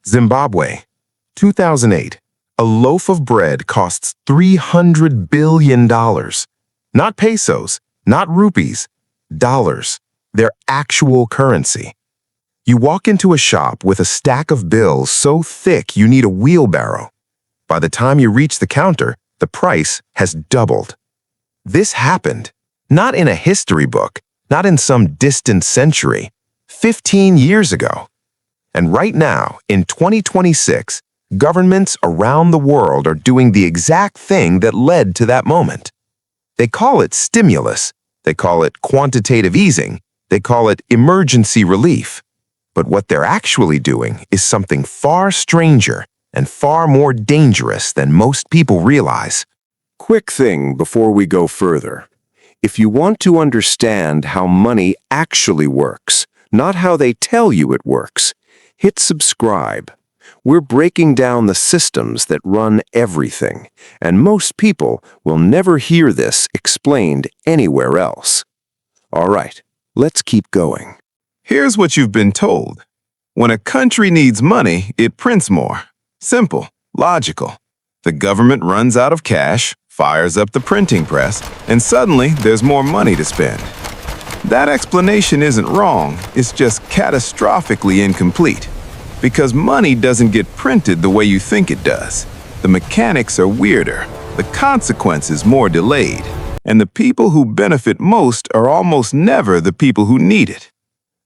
Zimbabwe, 2008. A loaf of bread costs $300 billion. Not pesos, not rupees, dollars, their actual currency. You walk into a shop with a stack of bills so thick you need a wheelbarrow. By the time you reach the counter, the price has doubled. This happened, not in a history book, not in some distant century, 15 years ago. And right now, in 2026, governments around the world are doing the exact thing that led to that moment. They call it stimulus, they call it quantitative easing, they call it emergency relief. But what they're actually doing is something far stranger and far more dangerous than most people realize. Quick thing before we go further. If you want to understand how money actually works, not how they tell you it works, hit subscribe. We're breaking down the systems that run everything, and most people will never hear this explained anywhere else. All right, let's keep going. Here's what you've been told. When a country needs money, it prints more. Simple, logical. The government runs out of cash, fires up the printing press, and suddenly there's more money to spend. That explanation isn't wrong, it's just catastrophically incomplete. Because money doesn't get printed the way you think it does. The mechanics are weirder, the consequences more delayed, and the people who benefit most are almost never the people who need it.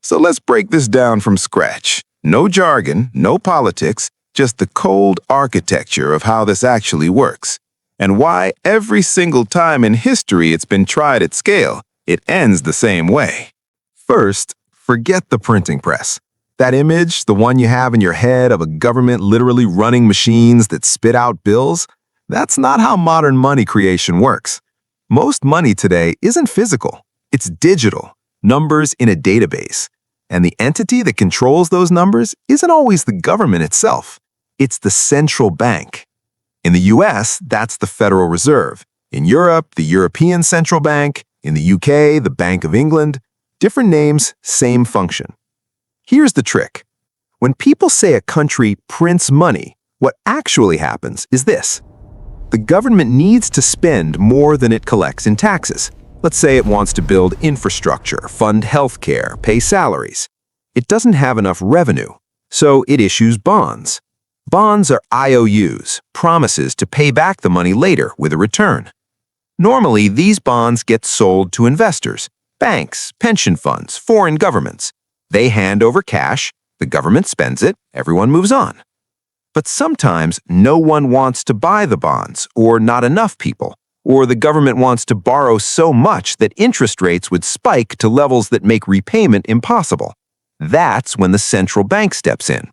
So let's break this down from scratch. No jargon, no politics, just the cold architecture of how this actually works, and why every single time in history it's been tried at scale, it ends the same way. First, forget the printing press. That image, the one you have in your head of a government literally running machines that spit out bills, that's not how modern money creation works. Most money today isn't physical. It's digital, numbers in a database. And the entity that controls those numbers isn't always the government itself. It's the central bank. In the US, that's the Federal Reserve. In Europe, the European Central Bank. In the UK, the Bank of England. Different names, same function. Here's the trick. When people say a country prints money, what actually happens is this. The government needs to spend more than it collects in taxes. Let's say it wants to build infrastructure, fund healthcare, pay salaries. It doesn't have enough revenue, so it issues bonds. Bonds are IOUs, promises to pay back the money later with a return. Normally, these bonds get sold to investors, banks, pension funds, foreign governments. They hand over cash, the government spends it, everyone moves on. But sometimes no one wants to buy the bonds, or not enough people, or the government wants to borrow so much that interest rates would spike to levels that make repayment impossible. That's when the central bank steps in.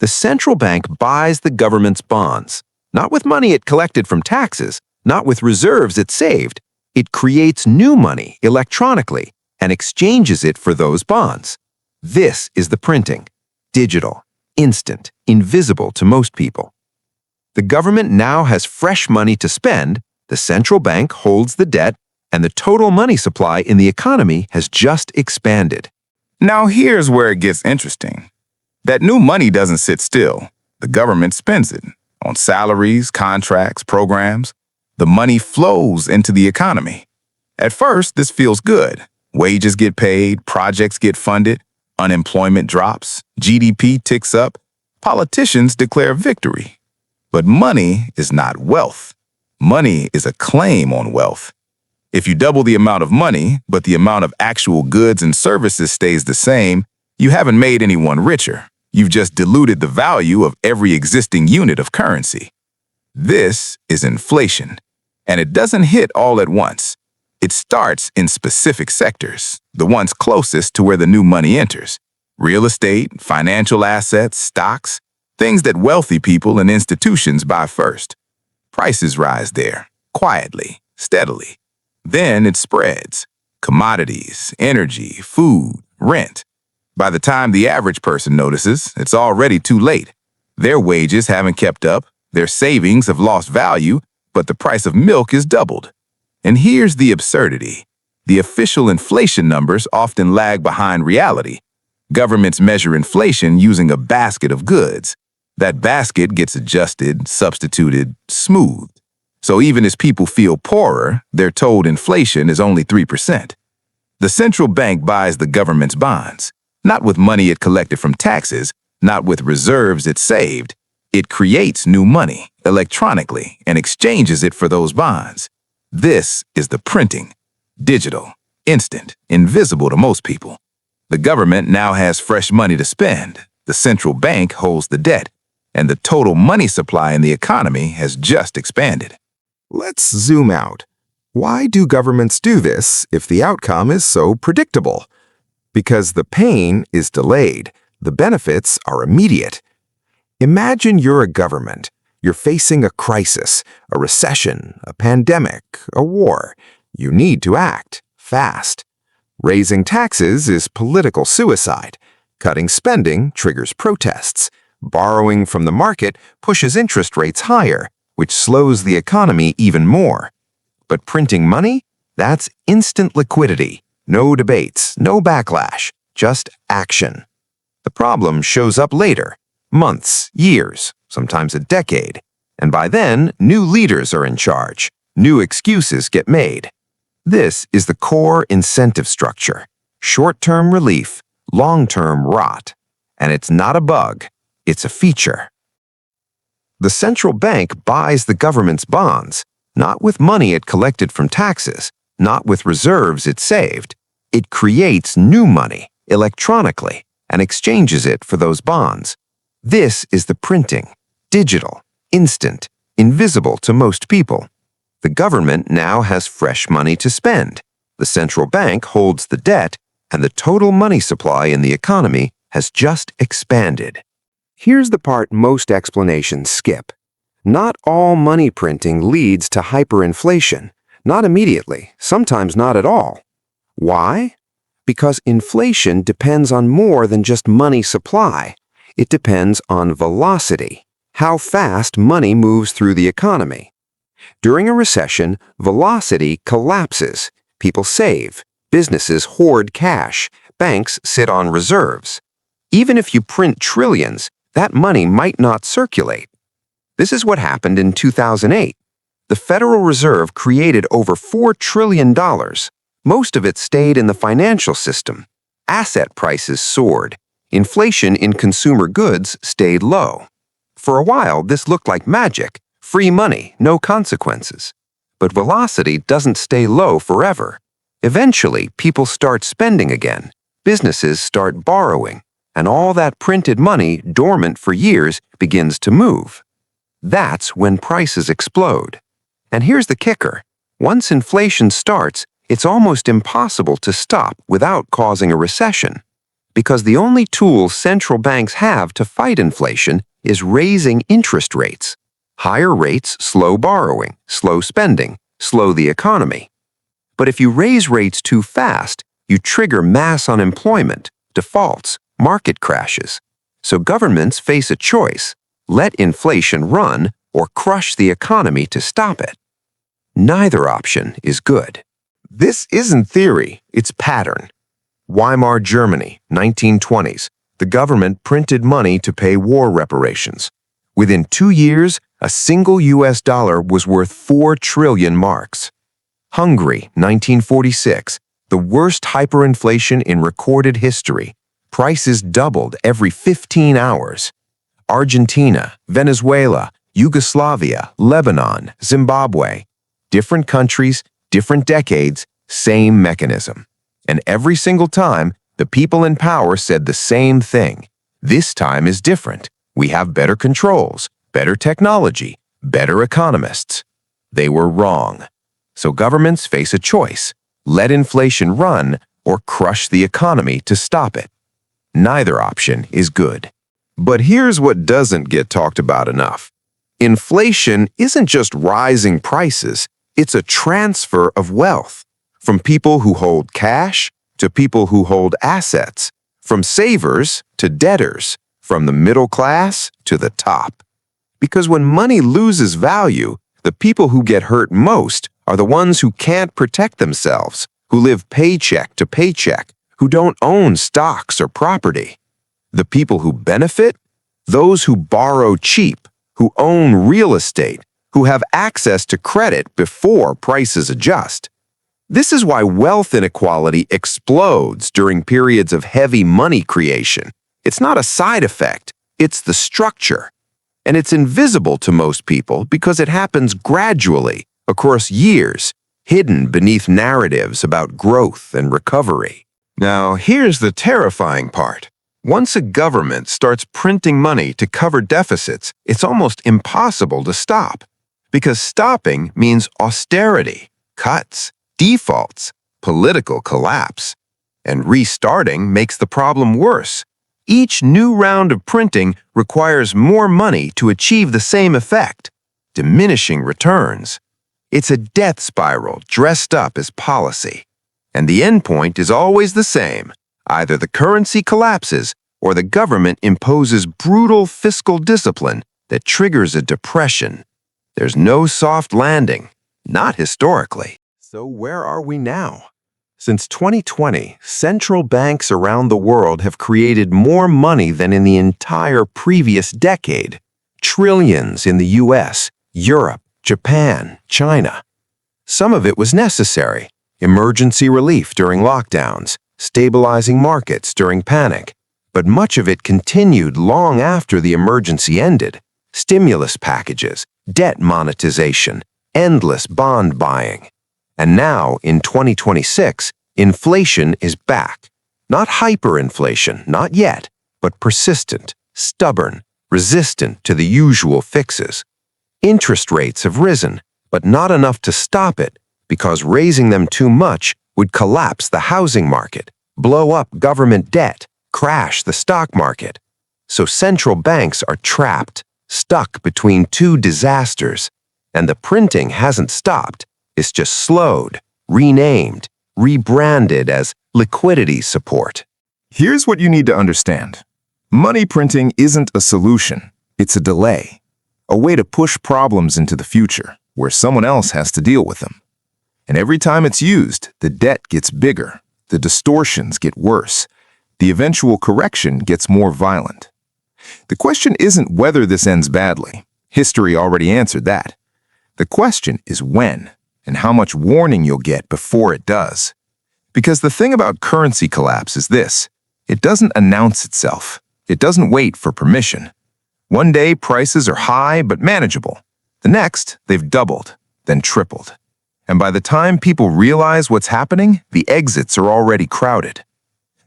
The central bank buys the government's bonds, not with money it collected from taxes, not with reserves it saved. It creates new money electronically and exchanges it for those bonds. This is the printing. Digital, instant, invisible to most people. The government now has fresh money to spend, the central bank holds the debt, and the total money supply in the economy has just expanded. Now here's where it gets interesting. That new money doesn't sit still. The government spends it on salaries, contracts, programs. The money flows into the economy. At first, this feels good. Wages get paid, projects get funded, unemployment drops, GDP ticks up, politicians declare victory. But money is not wealth. Money is a claim on wealth. If you double the amount of money, but the amount of actual goods and services stays the same, you haven't made anyone richer. You've just diluted the value of every existing unit of currency. This is inflation, and it doesn't hit all at once. It starts in specific sectors, the ones closest to where the new money enters. Real estate, financial assets, stocks, things that wealthy people and institutions buy first. Prices rise there, quietly, steadily. Then it spreads. Commodities, energy, food, rent. By the time the average person notices, it's already too late. Their wages haven't kept up, their savings have lost value, but the price of milk is doubled. And here's the absurdity. The official inflation numbers often lag behind reality. Governments measure inflation using a basket of goods. That basket gets adjusted, substituted, smoothed. So even as people feel poorer, they're told inflation is only 3%. The central bank buys the government's bonds, not with money it collected from taxes, not with reserves it saved. It creates new money electronically and exchanges it for those bonds. This is the printing. Digital, instant, invisible to most people. The government now has fresh money to spend. The central bank holds the debt, and the total money supply in the economy has just expanded. Let's zoom out. Why do governments do this if the outcome is so predictable? Because the pain is delayed. The benefits are immediate. Imagine you're a government. You're facing a crisis, a recession, a pandemic, a war. You need to act fast. Raising taxes is political suicide. Cutting spending triggers protests. Borrowing from the market pushes interest rates higher, which slows the economy even more. But printing money? That's instant liquidity. No debates, no backlash, just action. The problem shows up later, months, years, sometimes a decade. And by then, new leaders are in charge. New excuses get made. This is the core incentive structure. Short-term relief, long-term rot. And it's not a bug, it's a feature. The central bank buys the government's bonds, not with money it collected from taxes, not with reserves it saved. It creates new money, electronically, and exchanges it for those bonds. This is the printing, digital, instant, invisible to most people. The government now has fresh money to spend. The central bank holds the debt, and the total money supply in the economy has just expanded. Here's the part most explanations skip. Not all money printing leads to hyperinflation. Not immediately, sometimes not at all. Why? Because inflation depends on more than just money supply. It depends on velocity, how fast money moves through the economy. During a recession, velocity collapses. People save. Businesses hoard cash. Banks sit on reserves. Even if you print trillions, that money might not circulate. This is what happened in 2008. The Federal Reserve created over $4 trillion. Most of it stayed in the financial system. Asset prices soared. Inflation in consumer goods stayed low. For a while, this looked like magic. Free money, no consequences. But velocity doesn't stay low forever. Eventually, people start spending again. Businesses start borrowing. And all that printed money, dormant for years, begins to move. That's when prices explode. And here's the kicker. Once inflation starts, it's almost impossible to stop without causing a recession. Because the only tool central banks have to fight inflation is raising interest rates. Higher rates slow borrowing, slow spending, slow the economy. But if you raise rates too fast, you trigger mass unemployment, defaults, market crashes. So governments face a choice: let inflation run or crush the economy to stop it. Neither option is good. This isn't theory, it's pattern. Weimar Germany, 1920s. The government printed money to pay war reparations. Within 2 years, a single US dollar was worth 4 trillion marks. Hungary, 1946. The worst hyperinflation in recorded history. Prices doubled every 15 hours. Argentina, Venezuela, Yugoslavia, Lebanon, Zimbabwe. Different countries, different decades, same mechanism. And every single time, the people in power said the same thing. This time is different. We have better controls, better technology, better economists. They were wrong. So governments face a choice: let inflation run or crush the economy to stop it. Neither option is good. But here's what doesn't get talked about enough. Inflation isn't just rising prices, it's a transfer of wealth. From people who hold cash to people who hold assets. From savers to debtors. From the middle class to the top. Because when money loses value, the people who get hurt most are the ones who can't protect themselves, who live paycheck to paycheck, who don't own stocks or property. The people who benefit? Those who borrow cheap, who own real estate, who have access to credit before prices adjust. This is why wealth inequality explodes during periods of heavy money creation. It's not a side effect, it's the structure. And it's invisible to most people because it happens gradually, across years, hidden beneath narratives about growth and recovery. Now, here's the terrifying part. Once a government starts printing money to cover deficits, it's almost impossible to stop. Because stopping means austerity, cuts, defaults, political collapse. And restarting makes the problem worse. Each new round of printing requires more money to achieve the same effect, diminishing returns. It's a death spiral dressed up as policy. And the endpoint is always the same. Either the currency collapses or the government imposes brutal fiscal discipline that triggers a depression. There's no soft landing, not historically. So where are we now? Since 2020, central banks around the world have created more money than in the entire previous decade. Trillions in the US, Europe, Japan, China. Some of it was necessary. Emergency relief during lockdowns, stabilizing markets during panic. But much of it continued long after the emergency ended. Stimulus packages, debt monetization, endless bond buying. And now, in 2026, inflation is back. Not hyperinflation, not yet, but persistent, stubborn, resistant to the usual fixes. Interest rates have risen, but not enough to stop it, because raising them too much would collapse the housing market, blow up government debt, crash the stock market. So central banks are trapped, stuck between two disasters, and the printing hasn't stopped. It's just slowed, renamed, rebranded as liquidity support. Here's what you need to understand. Money printing isn't a solution. It's a delay. A way to push problems into the future, where someone else has to deal with them. And every time it's used, the debt gets bigger, the distortions get worse, the eventual correction gets more violent. The question isn't whether this ends badly. History already answered that. The question is when, and how much warning you'll get before it does. Because the thing about currency collapse is this: it doesn't announce itself. It doesn't wait for permission. One day prices are high but manageable. The next, they've doubled, then tripled. And by the time people realize what's happening, the exits are already crowded.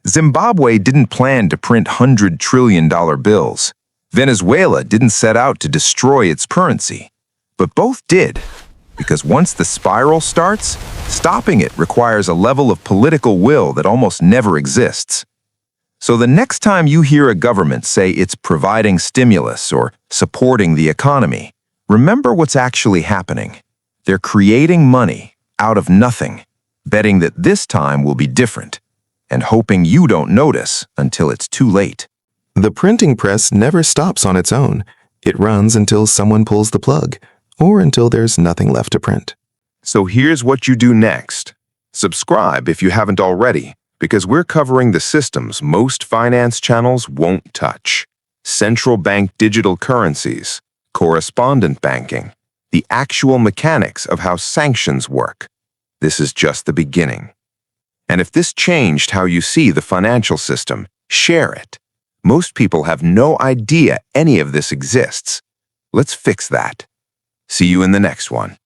Zimbabwe didn't plan to print $100 trillion bills. Venezuela didn't set out to destroy its currency. But both did. Because once the spiral starts, stopping it requires a level of political will that almost never exists. So the next time you hear a government say it's providing stimulus or supporting the economy, remember what's actually happening. They're creating money out of nothing, betting that this time will be different, and hoping you don't notice until it's too late. The printing press never stops on its own. It runs until someone pulls the plug, or until there's nothing left to print. So here's what you do next. Subscribe if you haven't already, because we're covering the systems most finance channels won't touch. Central bank digital currencies, correspondent banking, the actual mechanics of how sanctions work. This is just the beginning. And if this changed how you see the financial system, share it. Most people have no idea any of this exists. Let's fix that. See you in the next one.